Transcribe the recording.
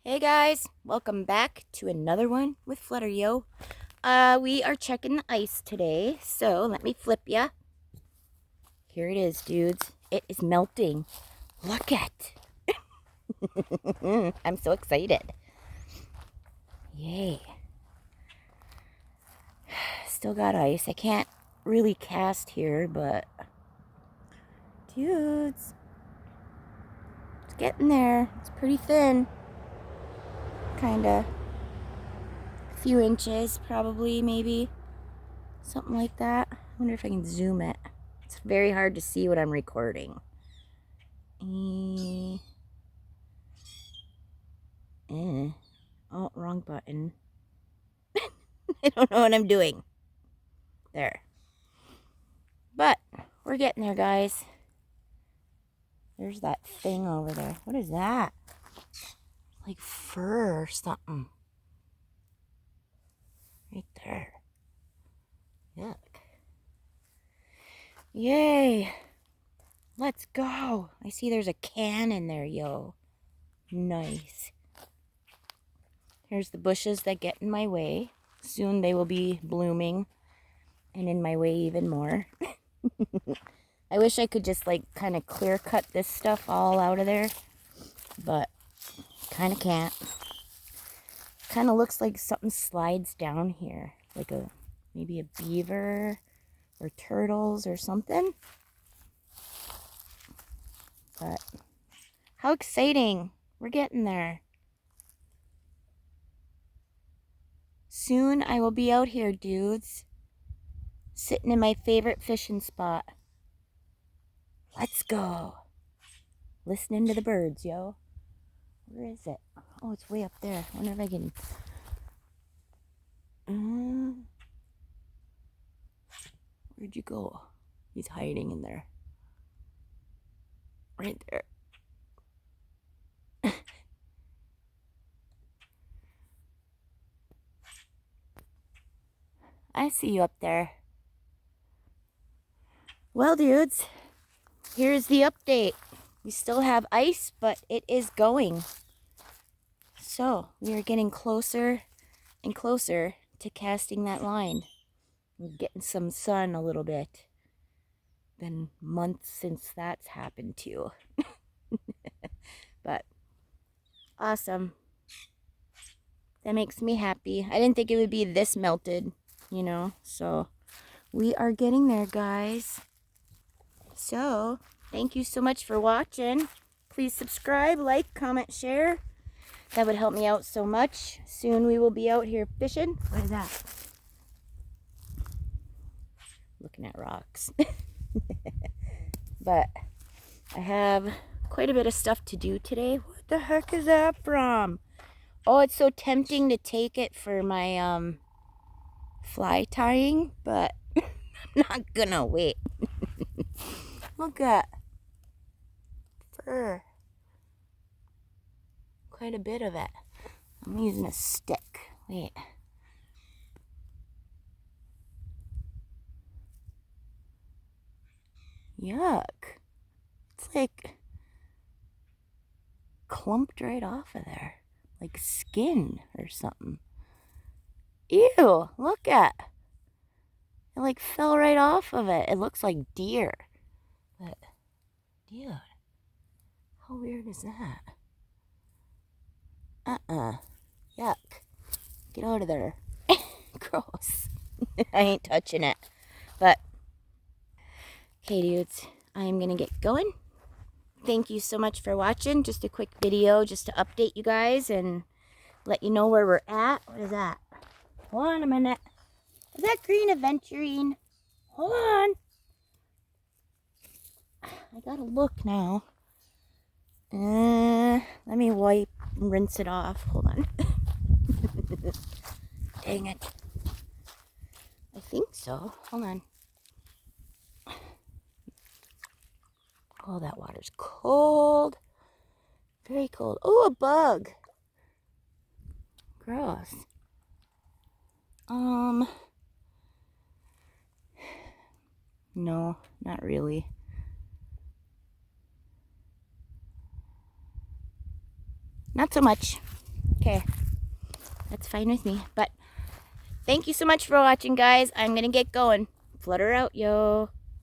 Hey guys, welcome back to another one with Flutter Yo. We are checking the ice today, so let me flip ya. Here it is, dudes. It is melting. Look at. I'm so excited. Yay. Still got ice. I can't really cast here, but dudes, it's getting there. It's pretty thin. Kinda. A few inches, probably, maybe. Something like that. I wonder if I can zoom it. It's very hard to see what I'm recording. Oh, wrong button. I don't know what I'm doing. There. But we're getting there, guys. There's that thing over there. What is that? Like fur or something. Right there. Yuck. Yay. Let's go. I see there's a can in there, yo. Nice. Here's the bushes that get in my way. Soon they will be blooming and in my way even more. I wish I could just like kind of clear cut this stuff all out of there, but kind of can't. Kind of looks like something slides down here, like maybe a beaver or turtles or something. But how exciting. We're getting there. Soon I will be out here, dudes, sitting in my favorite fishing spot. Let's go. Listening to the birds, yo. Where is it? Oh, it's way up there. I wonder if I can... Where'd you go? He's hiding in there. Right there. I see you up there. Well, dudes, here's the update. We still have ice, but it is going. So, we are getting closer and closer to casting that line. We're getting some sun a little bit. Been months since that's happened too. But awesome. That makes me happy. I didn't think it would be this melted, you know. So we are getting there, guys. So thank you so much for watching. Please subscribe, like, comment, share. That would help me out so much. Soon we will be out here fishing. What is that? Looking at rocks. But I have quite a bit of stuff to do today. What the heck is that from? Oh, it's so tempting to take it for my fly tying, but I'm not gonna wait. Look at fur. Quite a bit of it. I'm using a stick. Wait. Yuck. It's like clumped right off of there. Like skin or something. Ew, look at. It like fell right off of it. It looks like deer. But, dude, how weird is that? Yuck. Get out of there. Gross. I ain't touching it. But, okay, dudes, I'm gonna get going. Thank you so much for watching. Just a quick video just to update you guys and let you know where we're at. What is that? Hold on a minute. Is that green aventurine? Hold on. I gotta look now. Let me wipe and rinse it off. Hold on. Dang it. I think so. Hold on. Oh, that water's cold. Very cold. Oh, a bug. Gross. No, not really. Not so much. Okay. That's fine with me. But thank you so much for watching, guys. I'm going to get going. Flutter out, yo.